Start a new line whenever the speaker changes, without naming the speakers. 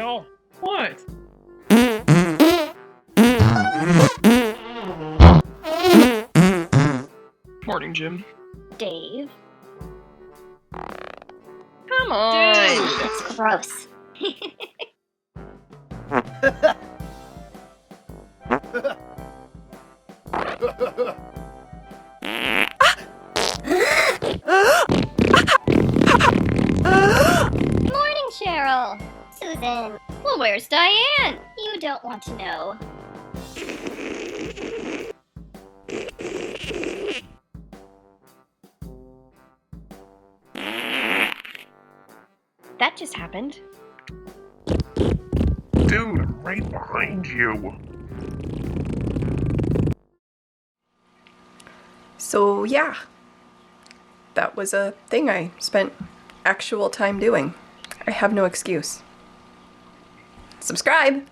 hell? What? Morning, Jim.
Dave.
Come on.
That's gross. Morning, Cheryl. Susan. Well, where's Diane? You don't want to know.
That just happened.
Dude, I'm right behind you.
So yeah, that was a thing I spent actual time doing. I have no excuse. Subscribe!